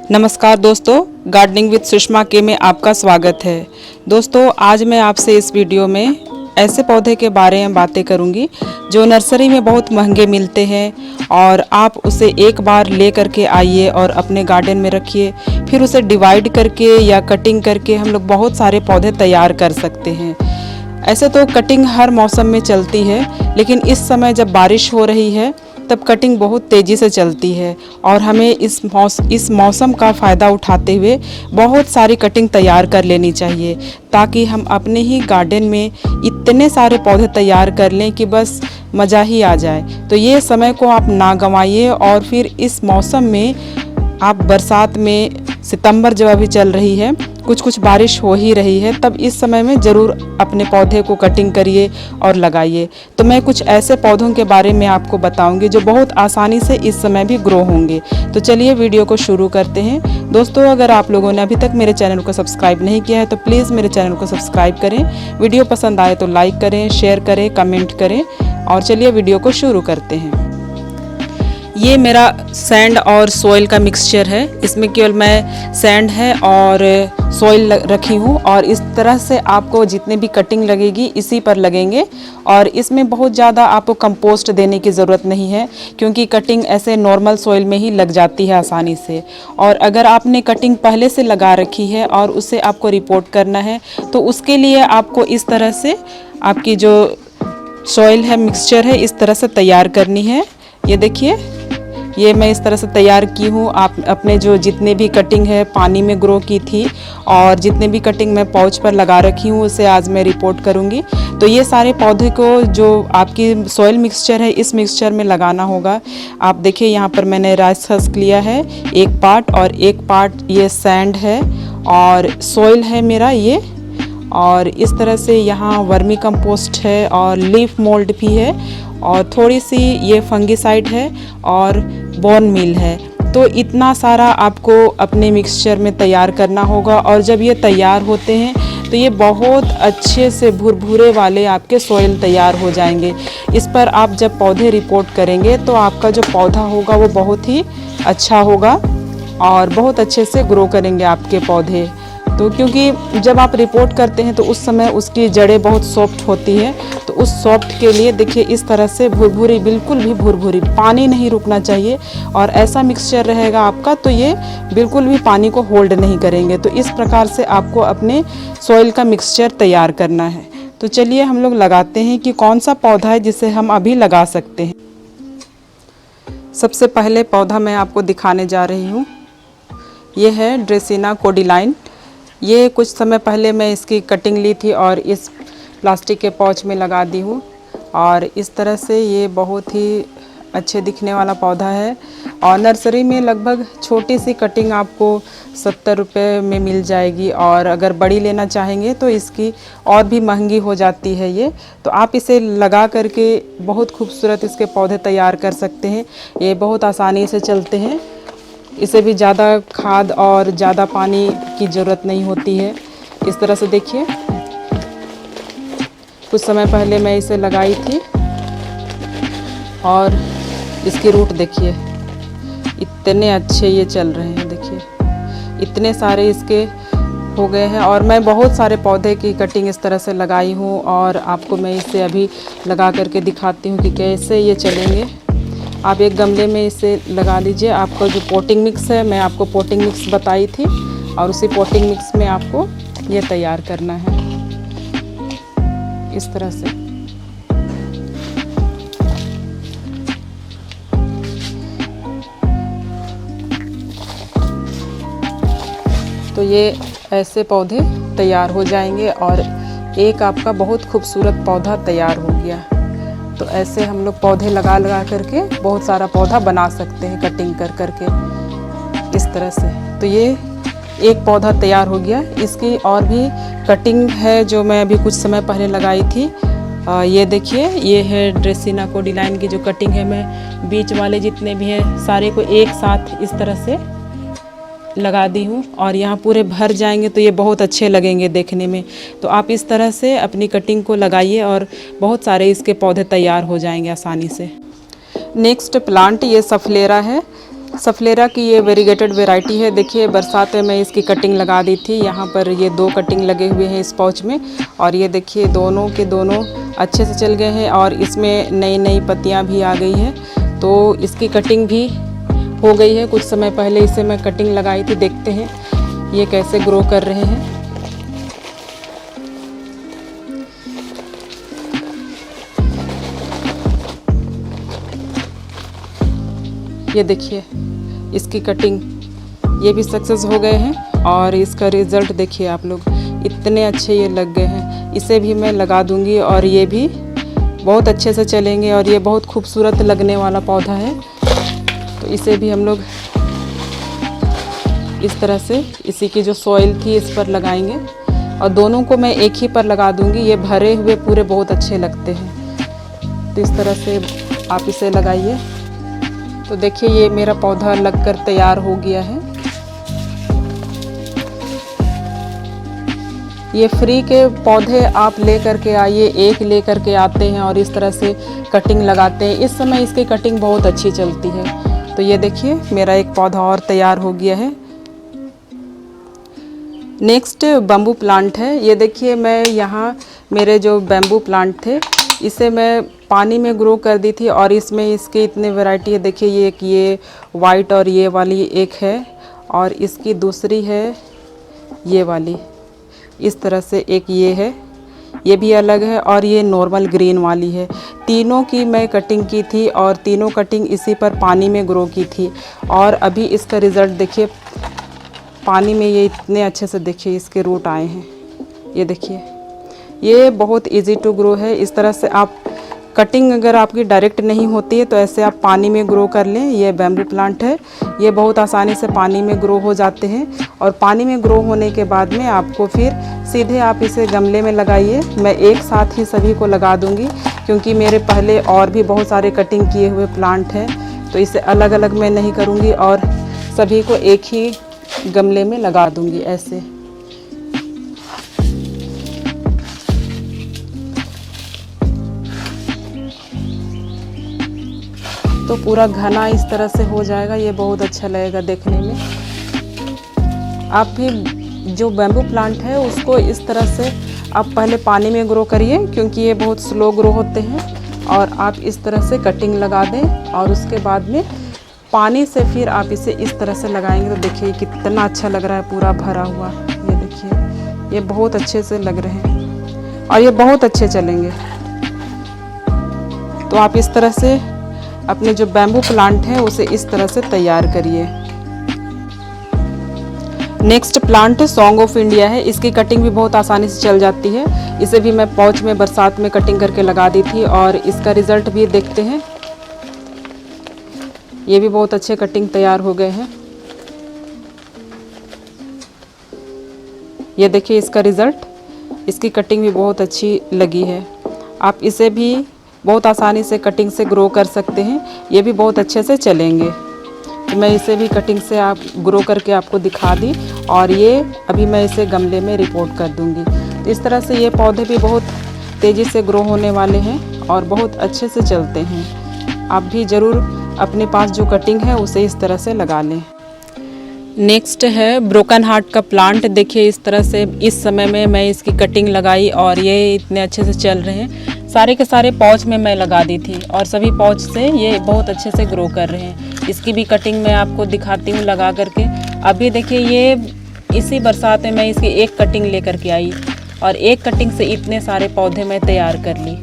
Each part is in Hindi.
नमस्कार दोस्तों, गार्डनिंग विद सुषमा के में आपका स्वागत है। दोस्तों, आज मैं आपसे इस वीडियो में ऐसे पौधे के बारे में बातें करूंगी जो नर्सरी में बहुत महंगे मिलते हैं और आप उसे एक बार ले करके आइए और अपने गार्डन में रखिए। फिर उसे डिवाइड करके या कटिंग करके हम लोग बहुत सारे पौधे तैयार कर सकते हैं। ऐसे तो कटिंग हर मौसम में चलती है, लेकिन इस समय जब बारिश हो रही है तब कटिंग बहुत तेज़ी से चलती है और हमें इस मौसम का फ़ायदा उठाते हुए बहुत सारी कटिंग तैयार कर लेनी चाहिए, ताकि हम अपने ही गार्डन में इतने सारे पौधे तैयार कर लें कि बस मज़ा ही आ जाए। तो ये समय को आप ना गंवाइए और फिर इस मौसम में आप बरसात में, सितंबर जब अभी चल रही है, कुछ बारिश हो ही रही है, तब इस समय में ज़रूर अपने पौधे को कटिंग करिए और लगाइए। तो मैं कुछ ऐसे पौधों के बारे में आपको बताऊंगी जो बहुत आसानी से इस समय भी ग्रो होंगे। तो चलिए वीडियो को शुरू करते हैं। दोस्तों, अगर आप लोगों ने अभी तक मेरे चैनल को सब्सक्राइब नहीं किया है तो प्लीज़ मेरे चैनल को सब्सक्राइब करें। वीडियो पसंद आए तो लाइक करें, शेयर करें, कमेंट करें और चलिए वीडियो को शुरू करते हैं। ये मेरा सैंड और सॉइल का मिक्सचर है। इसमें केवल मैं सैंड है और सॉइल रखी हूँ और इस तरह से आपको जितने भी कटिंग लगेगी इसी पर लगेंगे। और इसमें बहुत ज़्यादा आपको कंपोस्ट देने की ज़रूरत नहीं है, क्योंकि कटिंग ऐसे नॉर्मल सॉइल में ही लग जाती है आसानी से। और अगर आपने कटिंग पहले से लगा रखी है और उसे आपको रिपोर्ट करना है तो उसके लिए आपको इस तरह से आपकी जो सॉइल है, मिक्सचर है, इस तरह से तैयार करनी है। ये देखिए, ये मैं इस तरह से तैयार की हूँ। आप अपने जो जितने भी कटिंग है पानी में ग्रो की थी और जितने भी कटिंग मैं पाउच पर लगा रखी हूँ उसे आज मैं रिपोर्ट करूँगी। तो ये सारे पौधे को जो आपकी सॉइल मिक्सचर है इस मिक्सचर में लगाना होगा। आप देखिए, यहाँ पर मैंने राइस हस्क लिया है एक पार्ट और एक पार्ट ये सैंड है और सॉइल है मेरा ये। और इस तरह से यहाँ वर्मी कंपोस्ट है और लीफ मोल्ड भी है और थोड़ी सी ये फंगिसाइड है और बोन मील है। तो इतना सारा आपको अपने मिक्सचर में तैयार करना होगा और जब ये तैयार होते हैं तो ये बहुत अच्छे से भुरभुरे वाले आपके सॉइल तैयार हो जाएंगे। इस पर आप जब पौधे रिपोर्ट करेंगे तो आपका जो पौधा होगा वो बहुत ही अच्छा होगा और बहुत अच्छे से ग्रो करेंगे आपके पौधे। तो क्योंकि जब आप रिपोर्ट करते हैं तो उस समय उसकी जड़ें बहुत सॉफ्ट होती है, तो उस सॉफ्ट के लिए देखिए इस तरह से भुरभुरी, बिल्कुल भी भुरभुरी, पानी नहीं रुकना चाहिए। और ऐसा मिक्सचर रहेगा आपका तो ये बिल्कुल भी पानी को होल्ड नहीं करेंगे। तो इस प्रकार से आपको अपने सॉइल का मिक्सचर तैयार करना है। तो चलिए हम लोग लगाते हैं कि कौन सा पौधा है जिसे हम अभी लगा सकते हैं। सबसे पहले पौधा मैं आपको दिखाने जा रही हूँ, ये है ड्रेसिना कोडिलाइन। ये कुछ समय पहले मैं इसकी कटिंग ली थी और इस प्लास्टिक के पाउच में लगा दी हूँ। और इस तरह से ये बहुत ही अच्छे दिखने वाला पौधा है और नर्सरी में लगभग छोटी सी कटिंग आपको 70 रुपये में मिल जाएगी और अगर बड़ी लेना चाहेंगे तो इसकी और भी महंगी हो जाती है ये। तो आप इसे लगा करके बहुत खूबसूरत इसके पौधे तैयार कर सकते हैं। ये बहुत आसानी से चलते हैं, इसे भी ज़्यादा खाद और ज़्यादा पानी की ज़रूरत नहीं होती है। इस तरह से देखिए, कुछ समय पहले मैं इसे लगाई थी और इसकी रूट देखिए, इतने अच्छे ये चल रहे हैं। देखिए इतने सारे इसके हो गए हैं और मैं बहुत सारे पौधे की कटिंग इस तरह से लगाई हूँ और आपको मैं इसे अभी लगा करके दिखाती हूँ कि कैसे ये चलेंगे। आप एक गमले में इसे लगा लीजिए। आपका जो पोटिंग मिक्स है, मैं आपको पोटिंग मिक्स बताई थी और उसी पोटिंग मिक्स में आपको ये तैयार करना है इस तरह से। तो ये ऐसे पौधे तैयार हो जाएंगे और एक आपका बहुत खूबसूरत पौधा तैयार हो गया। तो ऐसे हम लोग पौधे लगा करके बहुत सारा पौधा बना सकते हैं कटिंग कर करके इस तरह से। तो ये एक पौधा तैयार हो गया। इसकी और भी कटिंग है जो मैं अभी कुछ समय पहले लगाई थी। ये देखिए, ये है ड्रेसिना कोडिलाइन की जो कटिंग है। मैं बीच वाले जितने भी हैं सारे को एक साथ इस तरह से लगा दी हूँ और यहाँ पूरे भर जाएंगे तो ये बहुत अच्छे लगेंगे देखने में। तो आप इस तरह से अपनी कटिंग को लगाइए और बहुत सारे इसके पौधे तैयार हो जाएंगे आसानी से। नेक्स्ट प्लांट ये सफलेरा है सफलेरा की ये वेरीगेटेड वैरायटी है। देखिए बरसात में मैं इसकी कटिंग लगा दी थी। यहाँ पर ये 2 कटिंग लगे हुए हैं इस पाउच में, और ये देखिए दोनों के दोनों अच्छे से चल गए हैं और इसमें नई नई पत्तियाँ भी आ गई हैं। तो इसकी कटिंग भी हो गई है। कुछ समय पहले इसे मैं कटिंग लगाई थी। देखते हैं ये कैसे ग्रो कर रहे हैं। ये देखिए इसकी कटिंग, ये भी सक्सेस हो गए हैं और इसका रिज़ल्ट देखिए आप लोग, इतने अच्छे ये लग गए हैं। इसे भी मैं लगा दूंगी और ये भी बहुत अच्छे से चलेंगे और ये बहुत खूबसूरत लगने वाला पौधा है। तो इसे भी हम लोग इस तरह से इसी की जो सॉइल थी इस पर लगाएंगे और दोनों को मैं एक ही पर लगा दूंगी। ये भरे हुए पूरे बहुत अच्छे लगते हैं। तो इस तरह से आप इसे लगाइए। तो देखिए ये मेरा पौधा लगकर तैयार हो गया है। ये फ्री के पौधे आप ले करके आइए, एक ले करके आते हैं और इस तरह से कटिंग लगाते हैं। इस समय इसकी कटिंग बहुत अच्छी चलती है। तो ये देखिए मेरा एक पौधा और तैयार हो गया है। नेक्स्ट बम्बू प्लांट है। ये देखिए मैं यहाँ मेरे जो बैम्बू प्लांट थे इसे मैं पानी में ग्रो कर दी थी और इसमें इसके इतने वैरायटी है। देखिए ये एक ये वाइट और ये वाली एक है और इसकी दूसरी है ये वाली, इस तरह से एक ये है, ये भी अलग है और ये नॉर्मल ग्रीन वाली है। तीनों की मैं कटिंग की थी और तीनों कटिंग इसी पर पानी में ग्रो की थी और अभी इसका रिज़ल्ट देखिए पानी में ये इतने अच्छे से देखिए इसके रूट आए हैं। ये देखिए ये बहुत इजी टू ग्रो है। इस तरह से आप कटिंग अगर आपकी डायरेक्ट नहीं होती है तो ऐसे आप पानी में ग्रो कर लें। ये बैम्बू प्लांट है, ये बहुत आसानी से पानी में ग्रो हो जाते हैं और पानी में ग्रो होने के बाद में आपको फिर सीधे आप इसे गमले में लगाइए। मैं एक साथ ही सभी को लगा दूंगी क्योंकि मेरे पहले और भी बहुत सारे कटिंग किए हुए प्लांट हैं, तो इसे अलग अलग मैं नहीं करूँगी और सभी को एक ही गमले में लगा दूंगी ऐसे। तो पूरा घना इस तरह से हो जाएगा, ये बहुत अच्छा लगेगा देखने में। आप भी जो बैम्बू प्लांट है उसको इस तरह से आप पहले पानी में ग्रो करिए क्योंकि ये बहुत स्लो ग्रो होते हैं, और आप इस तरह से कटिंग लगा दें और उसके बाद में पानी से फिर आप इसे इस तरह से लगाएंगे। तो देखिए कितना अच्छा लग रहा है पूरा भरा हुआ। ये देखिए ये बहुत अच्छे से लग रहे हैं और ये बहुत अच्छे चलेंगे। तो आप इस तरह से अपने जो बैम्बू प्लांट है उसे इस तरह से तैयार करिए। Next plant song of India है। इसकी कटिंग भी बहुत आसानी से चल जाती है। इसे भी मैं पाउच में बरसात में कटिंग करके लगा दी थी और इसका रिजल्ट भी देखते हैं। ये भी बहुत अच्छे कटिंग तैयार हो गए हैं। ये देखिए इसका रिज़ल्ट, इसकी कटिंग भी बहुत अच्छी लगी है। आप इसे भी बहुत आसानी से कटिंग से ग्रो कर सकते हैं, ये भी बहुत अच्छे से चलेंगे। तो मैं इसे भी कटिंग से आप ग्रो करके आपको दिखा दी और ये अभी मैं इसे गमले में रिपोर्ट कर दूंगी। तो इस तरह से ये पौधे भी बहुत तेज़ी से ग्रो होने वाले हैं और बहुत अच्छे से चलते हैं। आप भी ज़रूर अपने पास जो कटिंग है उसे इस तरह से लगा लें। नेक्स्ट है ब्रोकन हार्ट का प्लांट। देखिए इस तरह से इस समय में मैं इसकी कटिंग लगाई और ये इतने अच्छे से चल रहे हैं। सारे के सारे पाउच में मैं लगा दी थी और सभी पाउच से ये बहुत अच्छे से ग्रो कर रहे हैं। इसकी भी कटिंग मैं आपको दिखाती हूँ लगा करके। अभी देखिए ये इसी बरसात में मैं इसकी एक कटिंग लेकर के आई और एक कटिंग से इतने सारे पौधे मैं तैयार कर ली।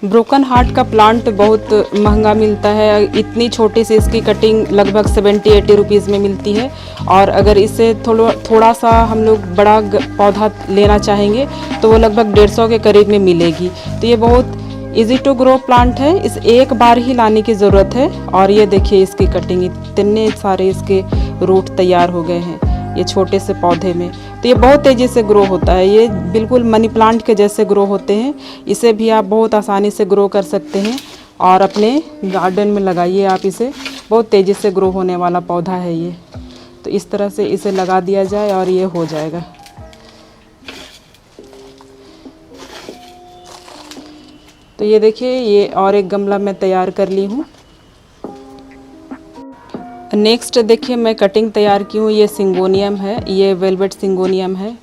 ब्रोकन हार्ट का प्लांट बहुत महंगा मिलता है। इतनी छोटी सी इसकी कटिंग लगभग 70-80 रुपीज़ में मिलती है और अगर इससे थोड़ा सा हम लोग बड़ा पौधा लेना चाहेंगे तो वो लगभग 150 के करीब में मिलेगी। तो ये बहुत इजी टू ग्रो प्लांट है। इस एक बार ही लाने की ज़रूरत है और ये देखिए इसकी कटिंग, इतने सारे इसके रूट तैयार हो गए हैं ये छोटे से पौधे में। तो ये बहुत तेज़ी से ग्रो होता है, ये बिल्कुल मनी प्लांट के जैसे ग्रो होते हैं। इसे भी आप बहुत आसानी से ग्रो कर सकते हैं और अपने गार्डन में लगाइए आप इसे। बहुत तेज़ी से ग्रो होने वाला पौधा है ये। तो इस तरह से इसे लगा दिया जाए और ये हो जाएगा। तो तो ये देखिए, ये और एक गमला मैं तैयार कर ली हूँ। नेक्स्ट देखिए मैं कटिंग तैयार की हूँ। ये सिंगोनियम है, ये वेलवेट सिंगोनियम है।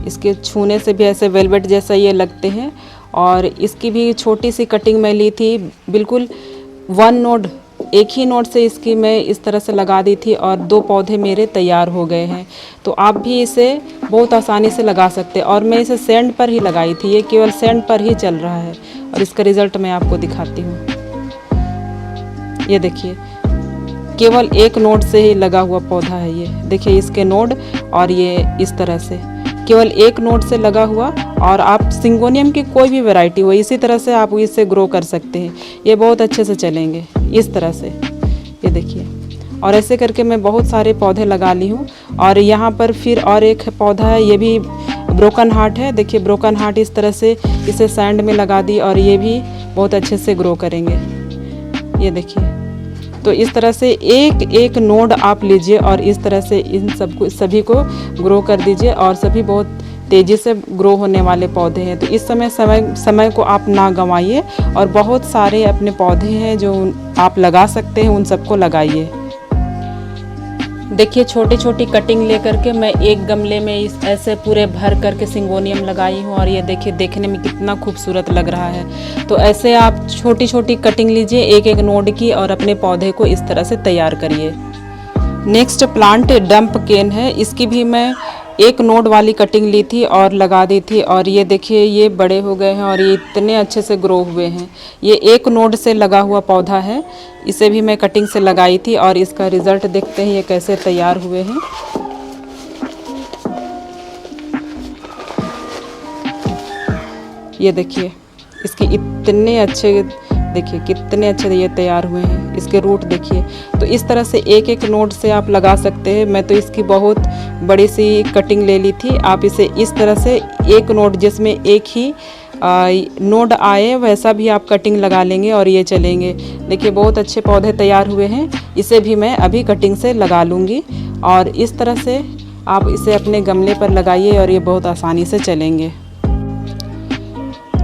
इसके छूने से भी ऐसे वेलवेट जैसा ये लगते हैं। और इसकी भी छोटी सी कटिंग मैं ली थी, बिल्कुल 1 नोड, एक ही नोड से इसकी मैं इस तरह से लगा दी थी और 2 पौधे मेरे तैयार हो गए हैं। तो आप भी इसे बहुत आसानी से लगा सकते हैं। और मैं इसे सैंड पर ही लगाई थी, ये केवल सैंड पर ही चल रहा है। और इसका रिज़ल्ट मैं आपको दिखाती हूँ। ये देखिए, केवल एक नोड से ही लगा हुआ पौधा है। ये देखिए इसके नोड, और ये इस तरह से केवल एक नोड से लगा हुआ। और आप सिंगोनियम की कोई भी वैरायटी हो, इसी तरह से आप इससे ग्रो कर सकते हैं। ये बहुत अच्छे से चलेंगे इस तरह से। ये देखिए, और ऐसे करके मैं बहुत सारे पौधे लगा ली हूँ। और यहाँ पर फिर और एक पौधा है, ये भी ब्रोकन हार्ट है। देखिए ब्रोकन हार्ट इस तरह से इसे सैंड में लगा दी और ये भी बहुत अच्छे से ग्रो करेंगे। ये देखिए, तो इस तरह से एक एक नोड आप लीजिए और इस तरह से इन सभी को ग्रो कर दीजिए। और सभी बहुत तेज़ी से ग्रो होने वाले पौधे हैं। तो इस समय को आप ना गंवाइए। और बहुत सारे अपने पौधे हैं जो आप लगा सकते हैं, उन सबको लगाइए। देखिए छोटी छोटी कटिंग लेकर के मैं एक गमले में इस ऐसे पूरे भर करके सिंगोनियम लगाई हूँ। और ये देखिए देखने में कितना खूबसूरत लग रहा है। तो ऐसे आप छोटी छोटी कटिंग लीजिए एक एक नोड की और अपने पौधे को इस तरह से तैयार करिए। नेक्स्ट प्लांट डंप केन है। इसकी भी मैं एक नोड वाली कटिंग ली थी और लगा दी थी। और ये देखिए ये बड़े हो गए हैं और ये इतने अच्छे से ग्रो हुए हैं। ये एक नोड से लगा हुआ पौधा है। इसे भी मैं कटिंग से लगाई थी और इसका रिज़ल्ट देखते हैं ये कैसे तैयार हुए हैं। ये देखिए इसके इतने अच्छे, देखिए कितने अच्छे ये तैयार हुए हैं। इसके रूट देखिए। तो इस तरह से एक एक नोड से आप लगा सकते हैं। मैं तो इसकी बहुत बड़ी सी कटिंग ले ली थी। आप इसे इस तरह से एक नोड जिसमें एक ही नोड आए वैसा भी आप कटिंग लगा लेंगे और ये चलेंगे। देखिए बहुत अच्छे पौधे तैयार हुए हैं। इसे भी मैं अभी कटिंग से लगा लूँगी। और इस तरह से आप इसे अपने गमले पर लगाइए और ये बहुत आसानी से चलेंगे।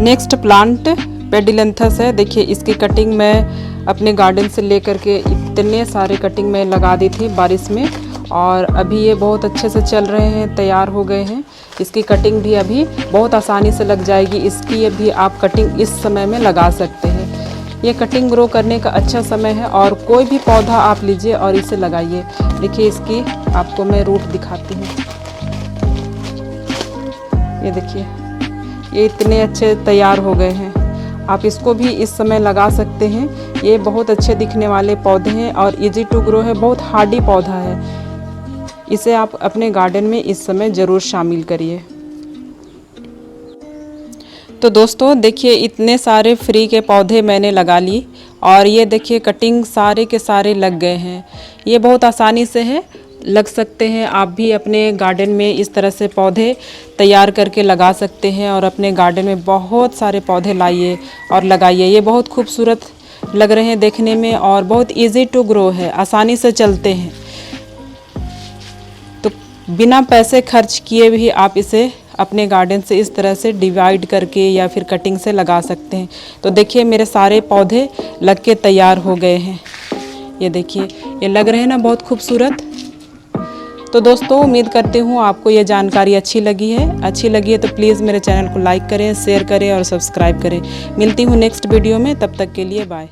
नेक्स्ट प्लांट पेडिलेंथस है। देखिए इसकी कटिंग मैं अपने गार्डन से लेकर के इतने सारे कटिंग में लगा दी थी बारिश में। और अभी ये बहुत अच्छे से चल रहे हैं, तैयार हो गए हैं। इसकी कटिंग भी अभी बहुत आसानी से लग जाएगी। इसकी भी आप कटिंग इस समय में लगा सकते हैं। ये कटिंग ग्रो करने का अच्छा समय है। और कोई भी पौधा आप लीजिए और इसे लगाइए। देखिए इसकी आपको मैं रूट दिखाती हूँ। ये देखिए ये इतने अच्छे तैयार हो गए हैं। आप इसको भी इस समय लगा सकते हैं। ये बहुत अच्छे दिखने वाले पौधे हैं और इजी टू ग्रो है, बहुत हार्डी पौधा है। इसे आप अपने गार्डन में इस समय ज़रूर शामिल करिए। तो दोस्तों देखिए इतने सारे फ्री के पौधे मैंने लगा ली और ये देखिए कटिंग सारे के सारे लग गए हैं। ये बहुत आसानी से है, लग सकते हैं। आप भी अपने गार्डन में इस तरह से पौधे तैयार करके लगा सकते हैं और अपने गार्डन में बहुत सारे पौधे लाइए और लगाइए। ये बहुत खूबसूरत लग रहे हैं देखने में और बहुत इजी टू ग्रो है, आसानी से चलते हैं। तो बिना पैसे खर्च किए भी आप इसे अपने गार्डन से इस तरह से डिवाइड करके या फिर कटिंग से लगा सकते हैं। तो देखिए मेरे सारे पौधे लग के तैयार हो गए हैं। ये देखिए ये लग रहे हैं ना बहुत खूबसूरत। तो दोस्तों उम्मीद करती हूँ आपको ये जानकारी अच्छी लगी है तो प्लीज़ मेरे चैनल को लाइक करें, शेयर करें और सब्सक्राइब करें। मिलती हूँ नेक्स्ट वीडियो में, तब तक के लिए बाय।